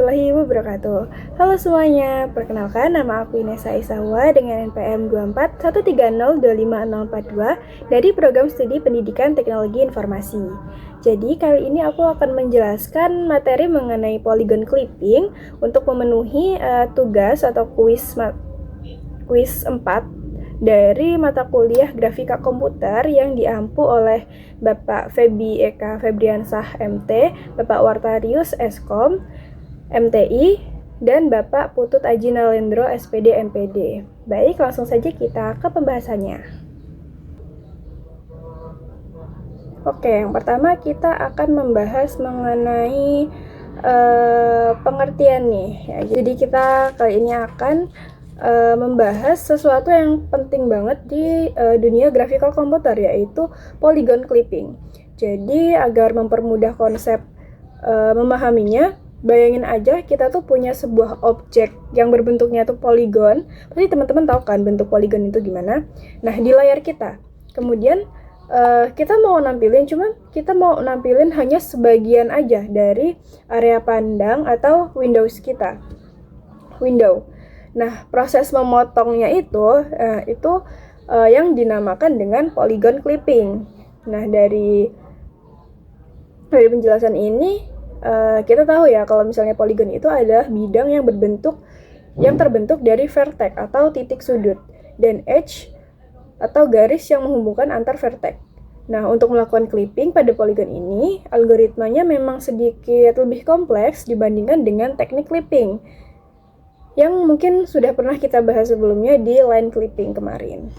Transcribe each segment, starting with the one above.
warahmatullahi wabarakatuh. Halo semuanya, perkenalkan nama aku Inesa Isawa dengan NPM 2413025042 dari Program Studi Pendidikan Teknologi Informasi. Jadi kali ini aku akan menjelaskan materi mengenai polygon clipping untuk memenuhi tugas atau kuis 4 dari mata kuliah Grafika Komputer yang diampu oleh Bapak Febi Eka Febriansah MT, Bapak Wartarius Eskom MTI, dan Bapak Putut Aji Nalendro SPD MPD. Baik, langsung saja kita ke pembahasannya. Oke, yang pertama kita akan membahas mengenai pengertian nih. Ya, jadi kita kali ini akan membahas sesuatu yang penting banget di dunia grafika komputer, yaitu polygon clipping. Jadi agar mempermudah konsep memahaminya, bayangin aja kita tuh punya sebuah objek yang berbentuknya tuh polygon. Pasti teman-teman tahu kan bentuk polygon itu gimana. Nah, di layar kita. Kemudian kita mau nampilin hanya sebagian aja dari area pandang atau Windows kita. Nah, proses memotongnya itu yang dinamakan dengan polygon clipping. Nah, dari penjelasan ini kita tahu ya kalau misalnya polygon itu adalah bidang yang terbentuk dari vertex atau titik sudut dan edge atau garis yang menghubungkan antar vertex. Nah, untuk melakukan clipping pada polygon ini, algoritmanya memang sedikit lebih kompleks dibandingkan dengan teknik clipping yang mungkin sudah pernah kita bahas sebelumnya di line clipping kemarin.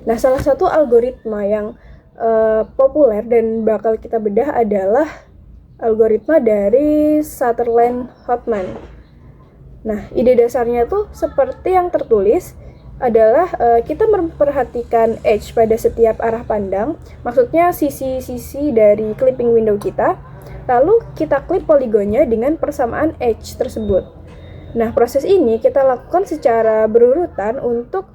Nah, salah satu algoritma yang populer dan bakal kita bedah adalah algoritma dari Sutherland-Hoffman. Nah, ide dasarnya tuh seperti yang tertulis adalah kita memperhatikan edge pada setiap arah pandang, maksudnya sisi-sisi dari clipping window kita, lalu kita klip poligonnya dengan persamaan edge tersebut. Nah, proses ini kita lakukan secara berurutan untuk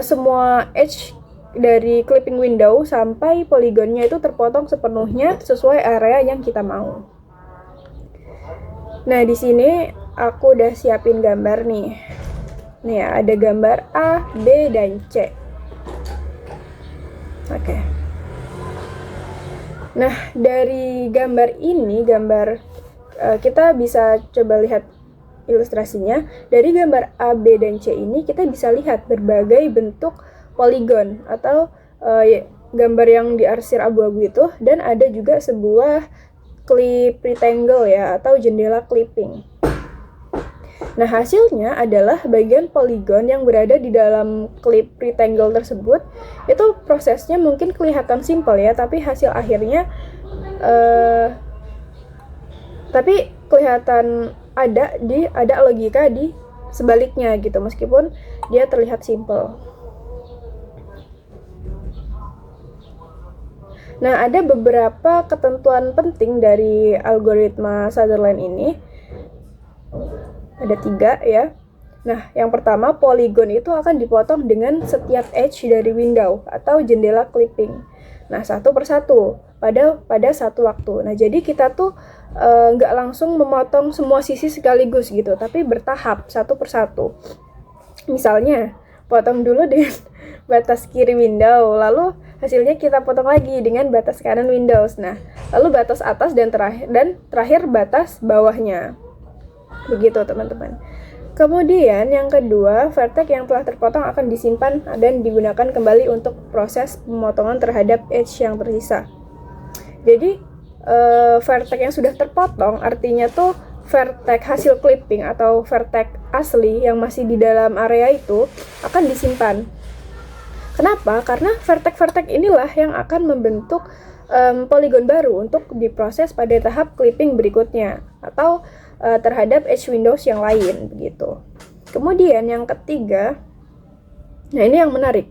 semua edge dari clipping window sampai poligonnya itu terpotong sepenuhnya sesuai area yang kita mau. Nah, di sini aku udah siapin gambar nih. Nih ya, ada gambar A, B, dan C. Oke. Nah, dari gambar ini, kita bisa coba lihat ilustrasinya. Dari gambar A, B, dan C ini kita bisa lihat berbagai bentuk polygon atau gambar yang diarsir abu-abu itu, dan ada juga sebuah clip rectangle ya atau jendela clipping. Nah, hasilnya adalah bagian polygon yang berada di dalam clip rectangle tersebut. Itu prosesnya mungkin kelihatan simpel ya, tapi hasil akhirnya tapi kelihatan ada logika di sebaliknya gitu, meskipun dia terlihat simpel. Nah, ada beberapa ketentuan penting dari algoritma Sutherland ini. Ada 3 ya. Nah, yang pertama, polygon itu akan dipotong dengan setiap edge dari window atau jendela clipping. Nah, satu persatu pada satu waktu. Nah, jadi kita tuh nggak langsung memotong semua sisi sekaligus gitu, tapi bertahap satu persatu. Misalnya, potong dulu dengan batas kiri window, lalu hasilnya kita potong lagi dengan batas kanan Windows. Nah, lalu batas atas dan terakhir batas bawahnya. Begitu, teman-teman. Kemudian yang kedua, vertex yang telah terpotong akan disimpan dan digunakan kembali untuk proses pemotongan terhadap edge yang tersisa. Jadi, vertex yang sudah terpotong artinya tuh vertex hasil clipping atau vertex asli yang masih di dalam area itu akan disimpan. Kenapa? Karena vertex-vertex inilah yang akan membentuk polygon baru untuk diproses pada tahap clipping berikutnya atau terhadap edge windows yang lain begitu. Kemudian yang ketiga, nah ini yang menarik.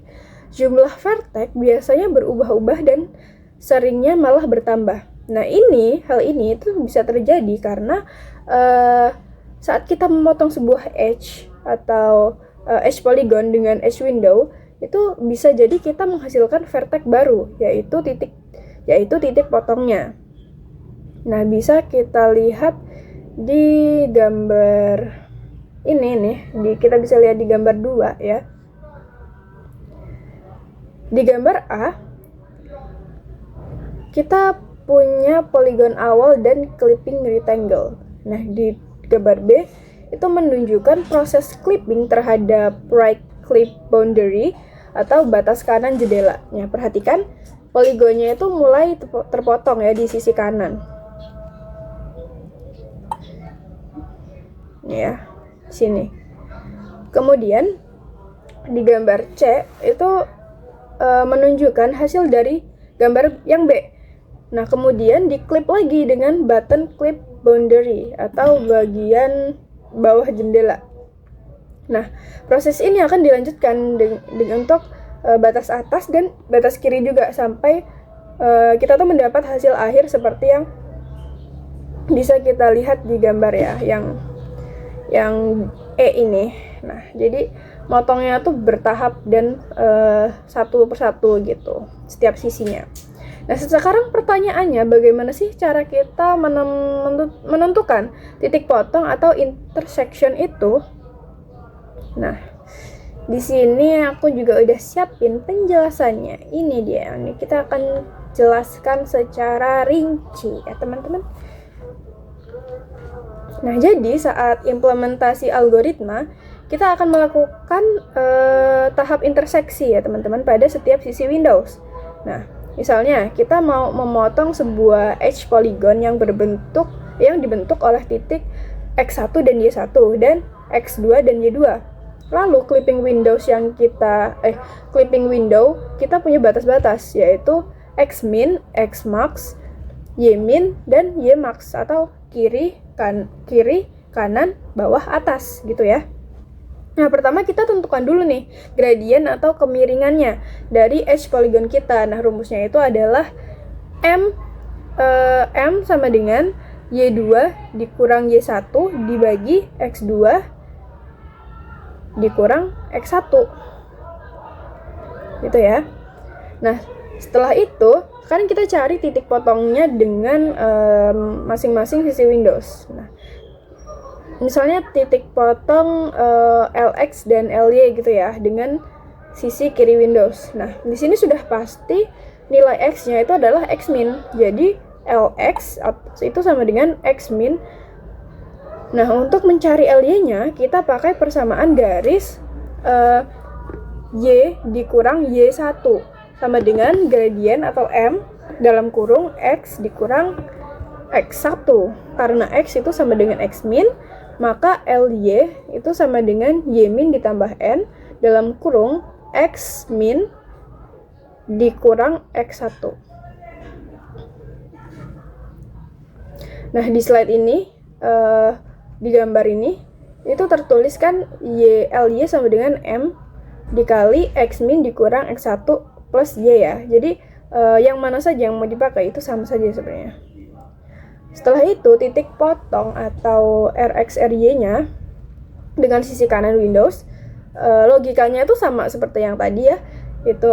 Jumlah vertex biasanya berubah-ubah dan seringnya malah bertambah. Nah, hal ini itu bisa terjadi karena saat kita memotong sebuah edge atau edge polygon dengan edge window, itu bisa jadi kita menghasilkan vertex baru, yaitu titik potongnya. Nah, bisa kita lihat di gambar ini nih, kita bisa lihat di gambar 2 ya. Di gambar A kita punya poligon awal dan clipping rectangle. Nah, di gambar B itu menunjukkan proses clipping terhadap right clip boundary atau batas kanan jendela. Ya, perhatikan poligonnya itu mulai terpotong ya di sisi kanan. Ya, sini. Kemudian di gambar C itu menunjukkan hasil dari gambar yang B. Nah, kemudian diklip lagi dengan button clip boundary atau bagian bawah jendela. Nah, proses ini akan dilanjutkan dengan untuk batas atas dan batas kiri juga sampai kita tuh mendapat hasil akhir seperti yang bisa kita lihat di gambar ya, yang E ini. Nah, jadi motongnya tuh bertahap dan satu persatu gitu setiap sisinya. Nah, sekarang pertanyaannya, bagaimana sih cara kita menentukan titik potong atau intersection itu? Nah, di sini aku juga udah siapin penjelasannya. Ini dia, ini kita akan jelaskan secara rinci ya teman-teman. Nah, jadi saat implementasi algoritma, kita akan melakukan tahap interseksi ya teman-teman pada setiap sisi Windows. Nah, misalnya kita mau memotong sebuah edge polygon yang dibentuk oleh titik X1 dan Y1 dan X2 dan Y2. Lalu clipping window kita punya batas-batas yaitu X-min, X-max, Y-min dan Y-max atau kiri, kanan, bawah, atas gitu ya. Nah, pertama kita tentukan dulu nih gradien atau kemiringannya dari edge polygon kita. Nah, rumusnya itu adalah M sama dengan Y2 dikurang Y1 dibagi X2 dikurang X1. Gitu ya. Nah, setelah itu kan kita cari titik potongnya dengan masing-masing sisi Windows. Nah, misalnya titik potong LX dan LY gitu ya dengan sisi kiri Windows. Nah, di sini sudah pasti nilai X-nya itu adalah X-min. Jadi LX itu sama dengan X-min. Nah, untuk mencari LY-nya kita pakai persamaan garis Y dikurang Y1 sama dengan gradien atau M dalam kurung X dikurang X1. Karena X itu sama dengan X-min, maka LY itu sama dengan Y-min ditambah N dalam kurung X-min dikurang X1. Nah, di slide ini, di gambar ini, itu tertuliskan LY sama dengan M dikali X-min dikurang X1 plus Y ya. Jadi, yang mana saja yang mau dipakai itu sama saja sebenarnya. Setelah itu, titik potong atau RX/RY-nya dengan sisi kanan Windows, logikanya itu sama seperti yang tadi ya, itu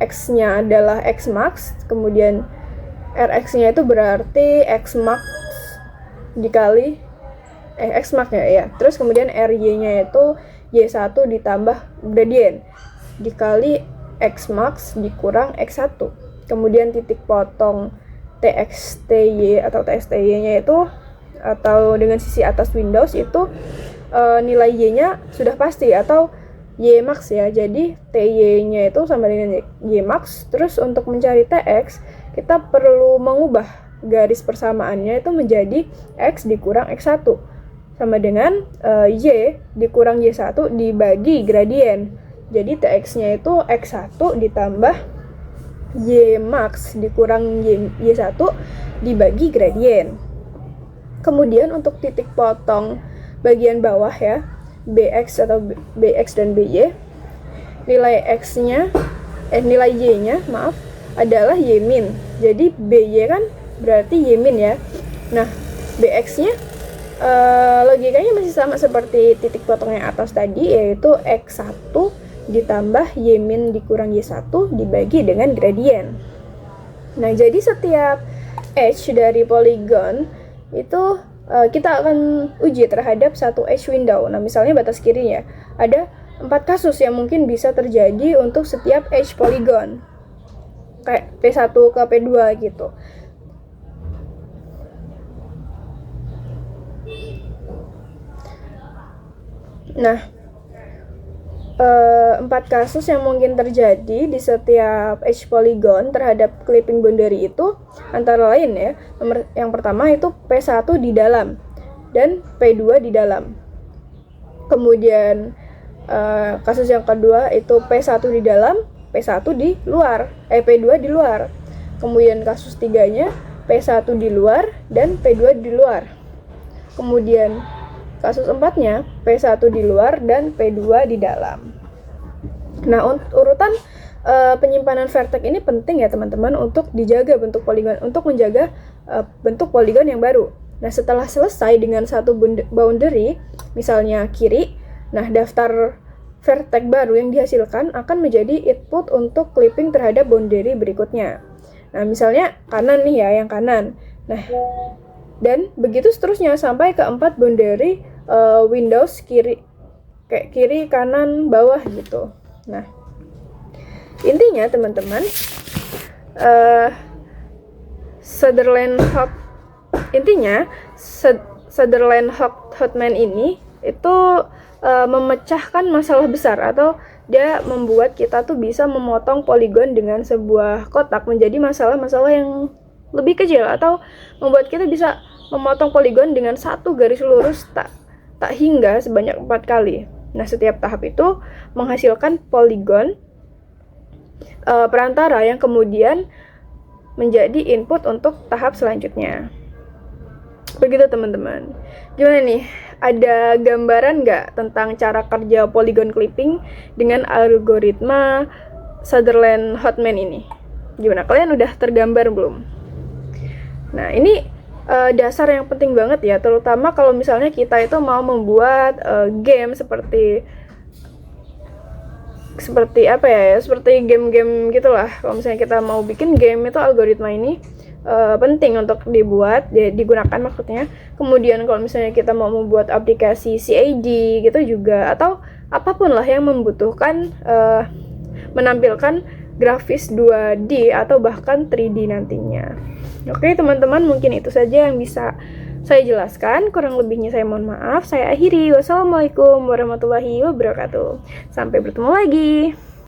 X-nya adalah X-max, kemudian RX-nya itu berarti X-max dikali X-max ya, terus kemudian RY-nya itu Y1 ditambah gradien dikali X-max dikurang X1. Kemudian titik potong TXTY atau TXTY-nya itu atau dengan sisi atas Windows itu nilai Y-nya sudah pasti atau Y-max ya. Jadi TY-nya itu sama dengan Y-max. Terus untuk mencari TX kita perlu mengubah garis persamaannya itu menjadi X dikurang X1 sama dengan Y dikurang Y1 dibagi gradien. Jadi TX-nya itu X1 ditambah Y-max dikurang Y1 dibagi gradien. Kemudian untuk titik potong bagian bawah ya, BX atau BX dan BY, nilai Y-nya adalah Y-min. Jadi BY kan berarti Y-min ya. Nah, BX-nya logikanya masih sama seperti titik potong yang atas tadi, yaitu X1 ditambah Y-min dikurang Y1 dibagi dengan gradien. Nah, jadi setiap edge dari polygon itu kita akan uji terhadap satu edge window. Nah, misalnya batas kirinya ada 4 kasus yang mungkin bisa terjadi untuk setiap edge polygon, kayak P1 ke P2 gitu. Nah, 4 kasus yang mungkin terjadi di setiap edge polygon terhadap clipping boundary itu antara lain ya. Yang pertama itu P1 di dalam dan P2 di dalam. Kemudian kasus yang kedua itu P1 di dalam, P1 di luar, P2 di luar. Kemudian kasus tiganya P1 di luar dan P2 di luar. Kemudian kasus empatnya P1 di luar dan P2 di dalam. Nah, urutan penyimpanan vertex ini penting ya teman-teman untuk dijaga bentuk poligon, untuk menjaga bentuk poligon yang baru. Nah, setelah selesai dengan satu boundary, misalnya kiri, nah daftar vertex baru yang dihasilkan akan menjadi input untuk clipping terhadap boundary berikutnya. Nah, misalnya kanan nih ya, yang kanan. Nah, dan begitu seterusnya sampai ke 4 boundary windows kiri, kayak kiri, kanan, bawah gitu. Nah, intinya teman-teman, Sutherland-Houtman ini itu memecahkan masalah besar, atau dia membuat kita tuh bisa memotong poligon dengan sebuah kotak menjadi masalah-masalah yang lebih kecil, atau membuat kita bisa memotong poligon dengan satu garis lurus tak hingga sebanyak 4 kali. Nah, setiap tahap itu menghasilkan poligon perantara yang kemudian menjadi input untuk tahap selanjutnya. Begitu teman-teman. Gimana nih? Ada gambaran nggak tentang cara kerja polygon clipping dengan algoritma Sutherland-Houtman ini? Gimana? Kalian udah tergambar belum? Nah, ini dasar yang penting banget ya, terutama kalau misalnya kita itu mau membuat game seperti apa ya, seperti game-game gitulah. Kalau misalnya kita mau bikin game, itu algoritma ini penting untuk digunakan maksudnya. Kemudian kalau misalnya kita mau membuat aplikasi CAD gitu juga, atau apapun lah yang membutuhkan menampilkan grafis 2D atau bahkan 3D nantinya. Oke teman-teman, mungkin itu saja yang bisa saya jelaskan. Kurang lebihnya saya mohon maaf. Saya akhiri. Wassalamualaikum warahmatullahi wabarakatuh. Sampai bertemu lagi.